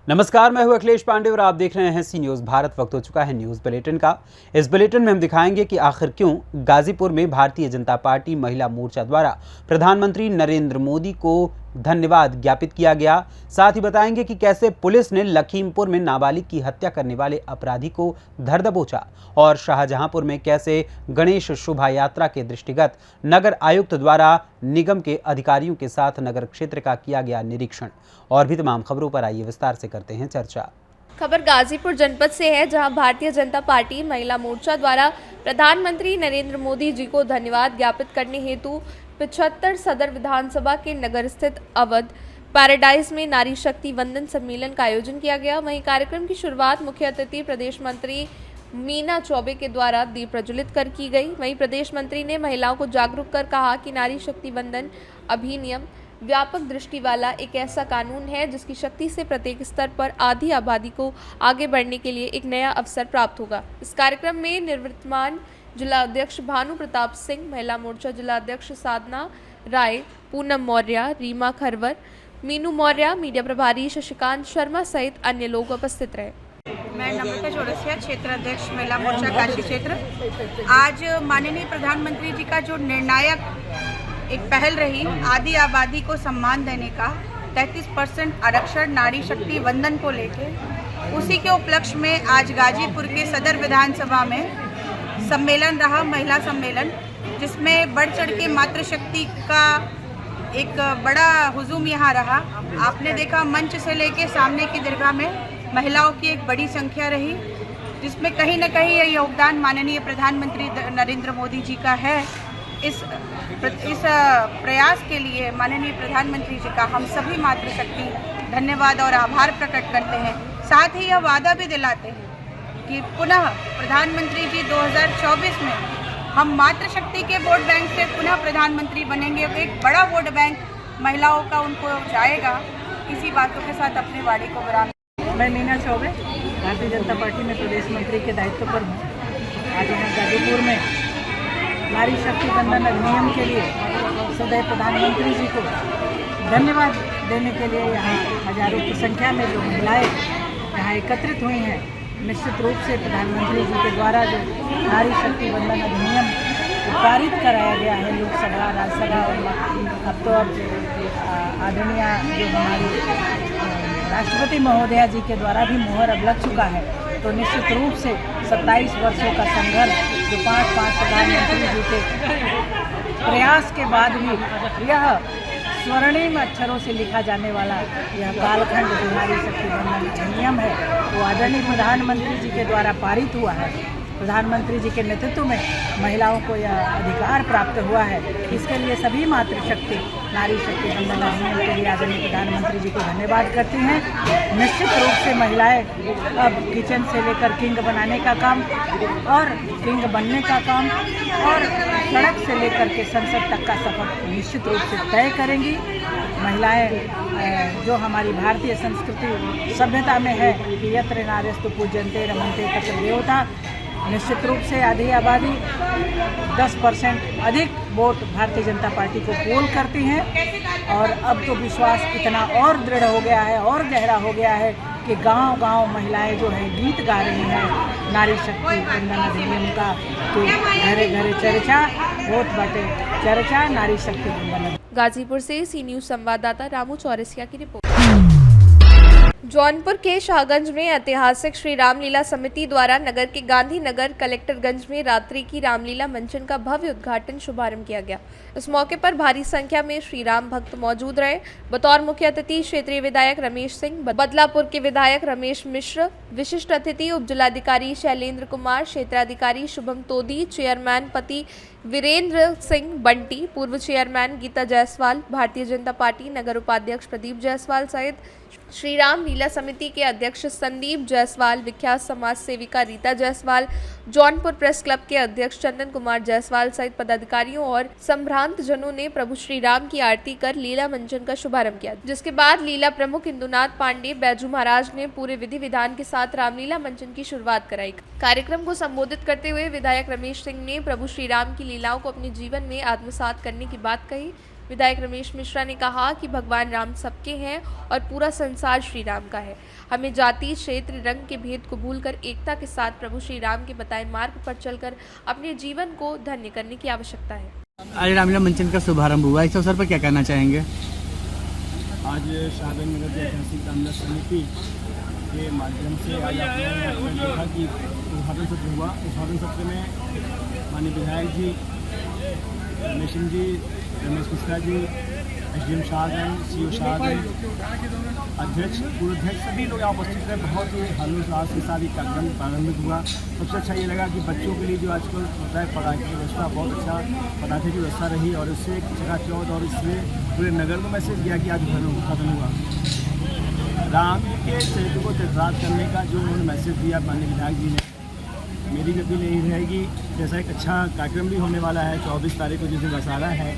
नमस्कार, मैं हूं अखिलेश पांडे और आप देख रहे हैं सी न्यूज़ भारत। वक्त हो चुका है न्यूज़ बुलेटिन का। इस बुलेटिन में हम दिखाएंगे कि आखिर क्यों गाजीपुर में भारतीय जनता पार्टी महिला मोर्चा द्वारा प्रधानमंत्री नरेंद्र मोदी को धन्यवाद ज्ञापित किया गया। साथ ही बताएंगे कि कैसे पुलिस ने लखीमपुर में नाबालिग की हत्या करने वाले अपराधी को धर दबोचा और शाहजहांपुर में कैसे गणेश शोभा यात्रा के दृष्टिगत नगर आयुक्त द्वारा निगम के अधिकारियों के साथ नगर क्षेत्र का किया गया निरीक्षण। और भी तमाम खबरों पर आइए विस्तार से करते हैं चर्चा। खबर गाजीपुर जनपद से है, जहां भारतीय जनता पार्टी महिला मोर्चा द्वारा प्रधानमंत्री नरेंद्र मोदी जी को धन्यवाद ज्ञापित करने हेतु 75 सदर विधानसभा के नगर स्थित अवध पैराडाइज में नारी शक्ति वंदन सम्मेलन का आयोजन किया गया। वहीं कार्यक्रम की शुरुआत मुख्य अतिथि प्रदेश मंत्री मीना चौबे के द्वारा दीप प्रज्वलित कर की गई। वहीं प्रदेश मंत्री ने महिलाओं को जागरूक कर कहा कि नारी शक्ति वंदन अधिनियम व्यापक दृष्टि वाला एक ऐसा कानून है जिसकी शक्ति से प्रत्येक स्तर पर आधी आबादी को आगे बढ़ने के लिए एक नया अवसर प्राप्त होगा। इस कार्यक्रम में निवर्तमान जिला अध्यक्ष भानु प्रताप सिंह, महिला मोर्चा जिला अध्यक्ष साधना राय, पूनम मौर्य, रीमा खरवर, मीनू मौर्य, मीडिया प्रभारी शशिकांत शर्मा सहित अन्य लोग उपस्थित रहे। मैं नम्रता चौरसिया, क्षेत्र अध्यक्ष महिला मोर्चा काशी क्षेत्र। आज माननीय प्रधानमंत्री जी का जो निर्णायक एक पहल रही आधी आबादी को सम्मान देने का, 33% आरक्षण नारी शक्ति वंदन को लेके, उसी के उपलक्ष्य में आज गाजीपुर के सदर विधानसभा में सम्मेलन रहा, महिला सम्मेलन, जिसमें बढ़ चढ़ के मातृशक्ति का एक बड़ा हुजूम यहाँ रहा। आपने देखा मंच से लेके सामने की दीर्घा में महिलाओं की एक बड़ी संख्या रही, जिसमें कहीं न कहीं यह योगदान माननीय प्रधानमंत्री नरेंद्र मोदी जी का है। इस प्रयास के लिए माननीय प्रधानमंत्री जी का हम सभी मातृशक्ति धन्यवाद और आभार प्रकट करते हैं। साथ ही यह वादा भी दिलाते हैं कि पुनः प्रधानमंत्री जी 2024 में हम मातृशक्ति के वोट बैंक से पुनः प्रधानमंत्री बनेंगे। एक बड़ा वोट बैंक महिलाओं का उनको जाएगा। इसी बातों के साथ अपनी वाणी को विराम। मैं मीना चौबे, भारतीय जनता पार्टी में प्रदेश मंत्री के दायित्व पर हूँ। आज यहाँ गाजीपुर में नारी शक्ति वंदन अधिनियम के लिए सदैव प्रधानमंत्री जी को धन्यवाद देने के लिए यहाँ हजारों की संख्या में जो महिलाएं यहाँ एकत्रित हुई हैं। निश्चित रूप से प्रधानमंत्री जी के द्वारा जो नारी शक्ति वंदन अधिनियम पारित कराया गया है लोकसभा, राज्यसभा और अब तो आदरणीय जो हमारी राष्ट्रपति महोदया जी के द्वारा भी मुहर अब लग चुका है, तो निश्चित रूप से 27 वर्षों का संघर्ष जो 5 प्रधानमंत्री जी के प्रयास के बाद भी यह स्वर्णिम अक्षरों से लिखा जाने वाला यह कालखंड जो नारी शक्ति वंदन अधिनियम है वो आदरणीय प्रधानमंत्री जी के द्वारा पारित हुआ है। प्रधानमंत्री जी के नेतृत्व में महिलाओं को यह अधिकार प्राप्त हुआ है। इसके लिए सभी मातृशक्ति नारी शक्ति वंदन अधिनियम के लिए आदरणीय प्रधानमंत्री जी को धन्यवाद करती हैं। निश्चित रूप से महिलाएं अब किचन से लेकर किंग बनाने का काम और किंग बनने का काम और सड़क से लेकर के संसद तक का सफर निश्चित रूप से तय करेंगी। महिलाएं जो हमारी भारतीय संस्कृति सभ्यता में है कि यत्र नार्यस्तु पूज्यन्ते रमन्ते तत्र देवता, निश्चित रूप से आधी आबादी 10% अधिक वोट भारतीय जनता पार्टी को पोल करती हैं। और अब तो विश्वास इतना और दृढ़ हो गया है और गहरा हो गया है कि गांव-गांव महिलाएं जो है गीत गा रही हैं नारी शक्ति वंदन अधिनियम का, तो घरे घरे चर्चा वोट बाटे चर्चा नारी शक्ति वंदन। गाजीपुर से सी न्यूज़ संवाददाता रामू चौरसिया की रिपोर्ट। जौनपुर के शाहगंज में ऐतिहासिक श्री रामलीला समिति द्वारा नगर के गांधी नगर कलेक्टरगंज में रात्रि की रामलीला मंचन का भव्य उद्घाटन शुभारंभ किया गया। इस मौके पर भारी संख्या में श्री राम भक्त मौजूद रहे। बतौर मुख्य अतिथि क्षेत्रीय विधायक रमेश सिंह, बदलापुर के विधायक रमेश मिश्र, विशिष्ट अतिथि उप जिलाधिकारी शैलेंद्र कुमार, क्षेत्राधिकारी शुभम तोदी, चेयरमैन पति वीरेंद्र सिंह बंटी, पूर्व चेयरमैन गीता जायसवाल, भारतीय जनता पार्टी नगर उपाध्यक्ष प्रदीप जायसवाल सहित श्री राम लीला समिति के अध्यक्ष संदीप जायसवाल, विख्यात समाज सेविका रीता जायसवाल, जौनपुर प्रेस क्लब के अध्यक्ष चंदन कुमार जायसवाल सहित पदाधिकारियों और संभ्रांत जनों ने प्रभु श्री राम की आरती कर लीला मंचन का शुभारंभ किया, जिसके बाद लीला प्रमुख इंदुनाथ पांडे बैजू महाराज ने पूरे विधि विधान के साथ रामलीला मंचन की शुरुआत कराई। कार्यक्रम को संबोधित करते हुए विधायक रमेश सिंह ने प्रभु श्री राम की लीलाओं को अपने जीवन में आत्मसात करने की बात कही। विधायक रमेश मिश्रा ने कहा कि भगवान राम सबके हैं और पूरा संसार श्री राम का है। हमें जाति, क्षेत्र, रंग के भेद को भूलकर एकता के साथ प्रभु श्री राम के बताए मार्ग पर चलकर अपने जीवन को धन्य करने की आवश्यकता है। आज रामलीला मंचन का शुभारंभ हुआ, इस अवसर पर क्या कहना चाहेंगे? आज शाहगंज नगर की ऐतिहासिक रामलीला समिति के माध्यम से आज आपने देखा कि उद्घाटन सत्र हुआ। उद्घाटन सत्र में माननीय विधायक जी रमेश सिंह जी, रमेश मिश्रा जी, SDM शाहगंज, CO शाहगंज, अध्यक्ष, पूर्व अध्यक्ष सभी लोग यहाँ उपस्थित रहे। बहुत ही हर्षोल्लास के साथ एक कार्यक्रम प्रारंभिक हुआ। सबसे अच्छा ये लगा कि बच्चों के लिए जो आजकल होता है पटाखे की व्यवस्था, बहुत अच्छा पटाखे की व्यवस्था रही और उससे चकाचौंध और इसमें पूरे नगर को मैसेज दिया कि आज उद्घाटन हुआ। राम जी के चरित्र को चरितार्थ करने का जो उन्होंने मैसेज दिया माननीय विधायक जी ने, मेरी गति नहीं रहेगी। जैसा एक अच्छा कार्यक्रम भी होने वाला है 24 तारीख को, जिस दिन दशहरा है,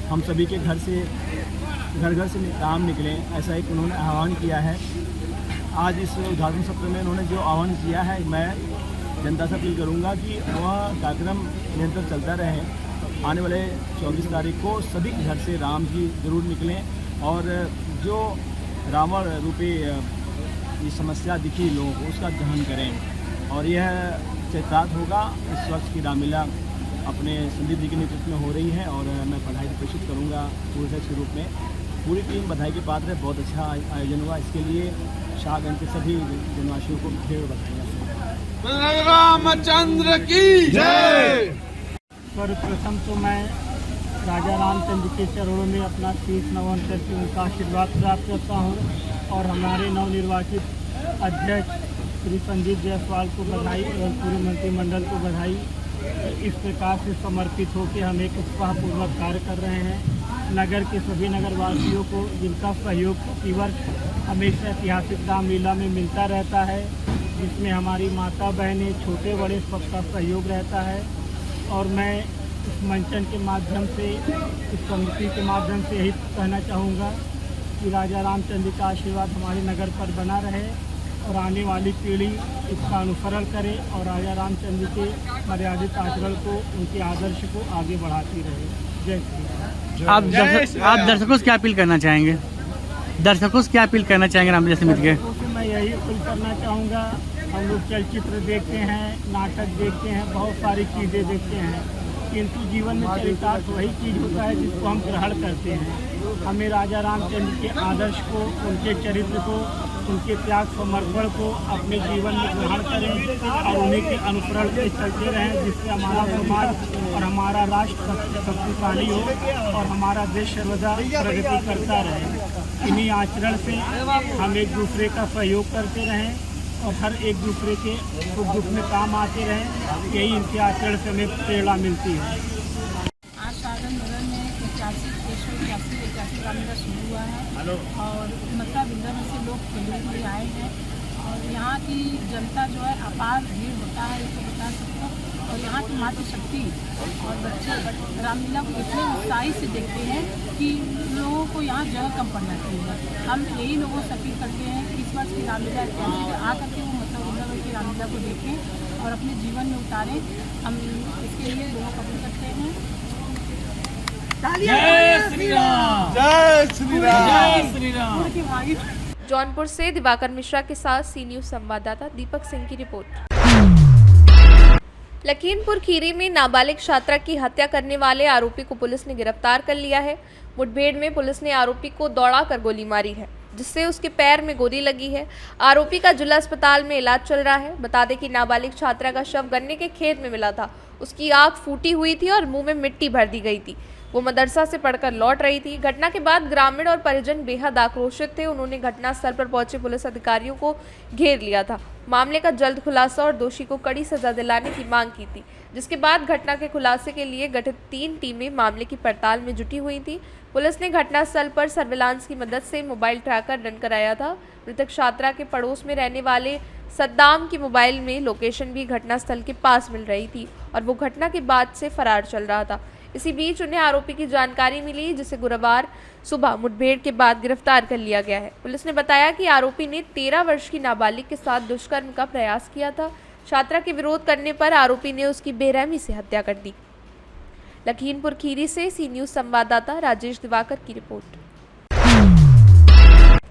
हम सभी के घर घर से राम निकले, ऐसा एक उन्होंने आह्वान किया है। आज इस उद्घाटन सत्र में उन्होंने जो आह्वान किया है, मैं जनता से अपील करूंगा कि वह कार्यक्रम निरंतर चलता रहे। आने वाले 24 तारीख को सभी के घर से राम जी जरूर निकलें और जो रावण रूपी ये समस्या दिखी लोगों को, उसका दहन करें। और यह चरितार्थ होगा। इस वर्ष की रामलीला अपने संदीप जी के नेतृत्व में हो रही है और मैं बधाई प्रेषित करूंगा पूर्व के रूप में। पूरी टीम बधाई के पात्र है। बहुत अच्छा आयोजन हुआ, इसके लिए शाहगंज के सभी जनवासियों को ढेर बधाई। रामचंद्र की जय। सर्वप्रथम तो मैं राजा रामचंद्र के चरणों में अपना शीश नमन करके उनका आशीर्वाद प्राप्त करता हूँ और हमारे नवनिर्वाचित अध्यक्ष श्री संदीप जायसवाल को बधाई और पूरे मंत्रिमंडल को बधाई। इस प्रकार से समर्पित होकर हम एक उत्साहपूर्वक कार्य कर रहे हैं। नगर के सभी नगरवासियों को जिनका सहयोग प्रतिवर्ष हमेशा ऐतिहासिक रामलीला में मिलता रहता है, जिसमें हमारी माता बहनें, छोटे बड़े सबका सहयोग रहता है। और मैं इस मंचन के माध्यम से, इस समिति के माध्यम से यही कहना चाहूँगा कि राजा रामचंद्र का आशीर्वाद हमारे नगर पर बना रहे और आने वाली पीढ़ी इसका अनुसरण करे और राजा रामचंद्र के मर्यादित आचरण को, उनके आदर्श को आगे बढ़ाती रहे। जय श्री राम। आप दर्शकों से क्या अपील करना चाहेंगे? दर्शकों से क्या अपील करना चाहेंगे रामलीला समिति के? मैं यही अपील करना चाहूँगा, हम लोग चलचित्र देखते हैं, नाटक देखते हैं, बहुत सारी चीज़ें देखते हैं, किंतु जीवन में चरितार्थ वही चीज़ होता है जिसको हम ग्रहण करते हैं। हमें राजा रामचंद्र के आदर्श को, उनके चरित्र को, उनके त्याग समर्पण को अपने जीवन में ग्रहण करें और उन्हीं के अनुसरण से चलते रहें, जिससे हमारा समाज और हमारा राष्ट्र शक्तिशाली हो और हमारा देश सर्वदा प्रगति करता रहे। इन्हीं आचरण से हम एक दूसरे का सहयोग करते रहें और हर एक दूसरे के सुख दुख में काम आते रहें। यही इनके आचरण से हमें प्रेरणा मिलती है। आज शाहगंज नगर में 81 रामलीला शुरू हुआ है और मथुरा वृंदावन से लोग खेलने के लिए आए हैं और यहाँ की जनता जो है अपार भीड़ होता है, इसको बता सकते हो। और यहाँ की मातृशक्ति और बच्चे रामलीला को इतने उत्साही से देखते हैं कि लोगों को यहाँ जगह कम पड़ना चाहिए। हम यही लोगों से अपील करते हैं कि इस वर्ष की रामलीला आकर के वो मथुरा वृंदावन की रामलीला को देखें और अपने जीवन में उतारें। हम इसके लिए लोगों को अपील करते हैं। जय श्री राम, जय श्री राम, जय श्री राम। जौनपुर से दिवाकर मिश्रा के साथ सी न्यूज संवाददाता दीपक सिंह की रिपोर्ट। लखीमपुर खीरी में नाबालिग छात्रा की हत्या करने वाले आरोपी को पुलिस ने गिरफ्तार कर लिया है। मुठभेड़ में पुलिस ने आरोपी को दौड़ाकर गोली मारी है, जिससे उसके पैर में गोली लगी है। आरोपी का जिला अस्पताल में इलाज चल रहा है। बता दें कि नाबालिग छात्रा का शव गन्ने के खेत में मिला था। उसकी आंख फूटी हुई थी और मुंह में मिट्टी भर दी गई थी। वो मदरसा से पढ़कर लौट रही थी। घटना के बाद ग्रामीण और परिजन बेहद आक्रोशित थे। उन्होंने घटनास्थल पर पहुंचे पुलिस अधिकारियों को घेर लिया था। मामले का जल्द खुलासा और दोषी को कड़ी सजा दिलाने की मांग की थी, जिसके बाद घटना के खुलासे के लिए गठित 3 टीमें मामले की पड़ताल में जुटी हुई थी। पुलिस ने घटनास्थल पर सर्विलांस की मदद से मोबाइल ट्रैकर रन कराया था। मृतक छात्रा के पड़ोस में रहने वाले सद्दाम की मोबाइल में लोकेशन भी घटनास्थल के पास मिल रही थी और वो घटना के बाद से फरार चल रहा था। इसी बीच उन्हें आरोपी की जानकारी मिली, जिसे गुरुवार सुबह मुठभेड़ के बाद गिरफ्तार कर लिया गया है। पुलिस ने बताया कि आरोपी ने 13 वर्ष की नाबालिग के साथ दुष्कर्म का प्रयास किया था। छात्रा के विरोध करने पर आरोपी ने उसकी बेरहमी से हत्या कर दी। लखीमपुर खीरी से सी न्यूज संवाददाता राजेश दिवाकर की रिपोर्ट।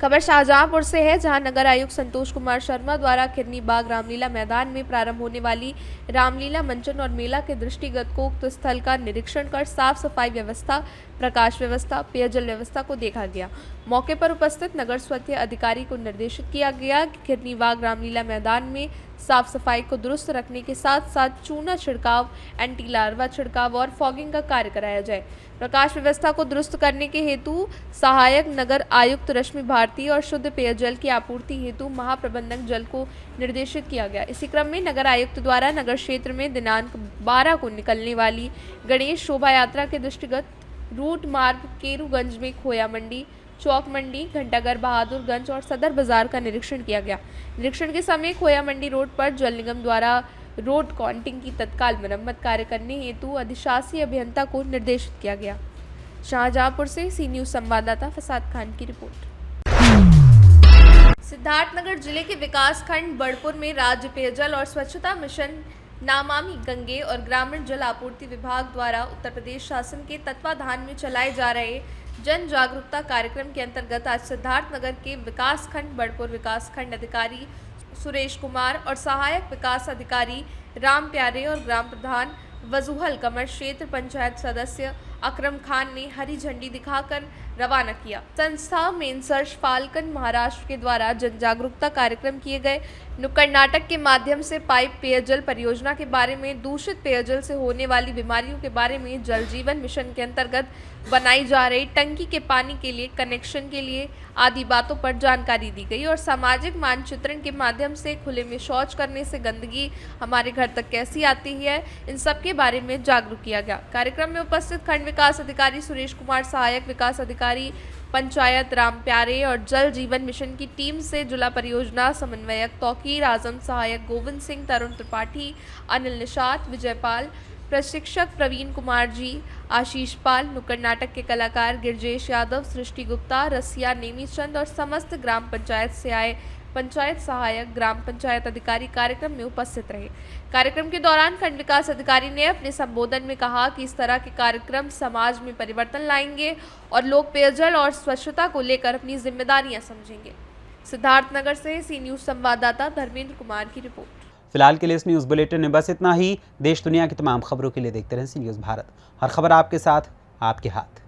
खबर शाहजहांपुर से है, जहां नगर आयुक्त संतोष कुमार शर्मा द्वारा खिरनी बाग रामलीला मैदान में प्रारंभ होने वाली रामलीला मंचन और मेला के दृष्टिगत को उक्त स्थल का निरीक्षण कर साफ सफाई व्यवस्था, प्रकाश व्यवस्था, पेयजल व्यवस्था को देखा गया। मौके पर उपस्थित नगर स्वास्थ्य अधिकारी को निर्देशित किया गया कि खिरनी बाग रामलीला मैदान में साफ सफाई को दुरुस्त रखने के साथ साथ चूना छिड़काव, एंटी लार्वा छिड़काव और फॉगिंग का कार्य कराया जाए। प्रकाश व्यवस्था को दुरुस्त करने के हेतु सहायक नगर आयुक्त रश्मि भारती और शुद्ध पेयजल की आपूर्ति हेतु महाप्रबंधक जल को निर्देशित किया गया। इसी क्रम में नगर आयुक्त द्वारा नगर क्षेत्र में दिनांक 12 को निकलने वाली गणेश शोभा यात्रा के दृष्टिगत रूट मार्ग केरूगंज में खोया मंडी, चौक मंडी, घंटाघर, बहादुरगंज और सदर बाजार का निरीक्षण किया गया। निरीक्षण के समय खोया मंडी रोड पर जल निगम द्वारा रोड कॉन्टिंग की तत्काल मरम्मत कार्य करने हेतु अधिशासी अभियंता को निर्देशित किया गया। शाहजहांपुर से सी न्यूज संवाददाता फसाद खान की रिपोर्ट। सिद्धार्थनगर जिले के विकास खंड बड़पुर में राज्य पेयजल और स्वच्छता मिशन, नामामी गंगे और ग्रामीण जल आपूर्ति विभाग द्वारा उत्तर प्रदेश शासन के तत्वाधान में चलाए जा रहे जन जागरूकता कार्यक्रम के अंतर्गत आज सिद्धार्थनगर के विकास खंड बड़पुर विकास खंड अधिकारी सुरेश कुमार और सहायक विकास अधिकारी राम प्यारे और ग्राम प्रधान वजूहल कमर क्षेत्र पंचायत सदस्य अकरम खान ने हरी झंडी दिखाकर रवाना किया। संस्था मेनसर्च फाल्कन महाराष्ट्र के द्वारा जन जागरूकता कार्यक्रम किए गए। नुक्कड़ नाटक के माध्यम से पाइप पेयजल परियोजना के बारे में, दूषित पेयजल से होने वाली बीमारियों के बारे में, जल जीवन मिशन के अंतर्गत बनाई जा रही टंकी के पानी के लिए कनेक्शन के लिए आदि बातों पर जानकारी दी गई और सामाजिक मानचित्रण के माध्यम से खुले में शौच करने से गंदगी हमारे घर तक कैसी आती है, इन सब के बारे में जागरूक किया गया। कार्यक्रम में उपस्थित खंड विकास अधिकारी सुरेश कुमार, सहायक विकास अधिकारी पंचायत राम प्यारे और जल जीवन मिशन की टीम से जिला परियोजना समन्वयक तौकीर आजम, सहायक गोविंद सिंह, तरुण त्रिपाठी, अनिल निषाद, विजयपाल, प्रशिक्षक प्रवीण कुमार जी, आशीष पाल, नुक्कड़ नाटक के कलाकार गिरजेश यादव, सृष्टि गुप्ता, रसिया नेमीचंद और समस्त ग्राम पंचायत से आए पंचायत सहायक, ग्राम पंचायत अधिकारी कार्यक्रम में उपस्थित रहे। कार्यक्रम के दौरान खंड विकास अधिकारी ने अपने संबोधन में कहा कि इस तरह के कार्यक्रम समाज में परिवर्तन लाएंगे और लोग पेयजल और स्वच्छता को लेकर अपनी जिम्मेदारियां समझेंगे। सिद्धार्थनगर से सी न्यूज संवाददाता धर्मेंद्र कुमार की रिपोर्ट। फिलहाल के लिए इस न्यूज़ बुलेटिन में बस इतना ही। देश दुनिया की तमाम खबरों के लिए देखते रहें सी न्यूज़ भारत। हर खबर आपके साथ, आपके हाथ।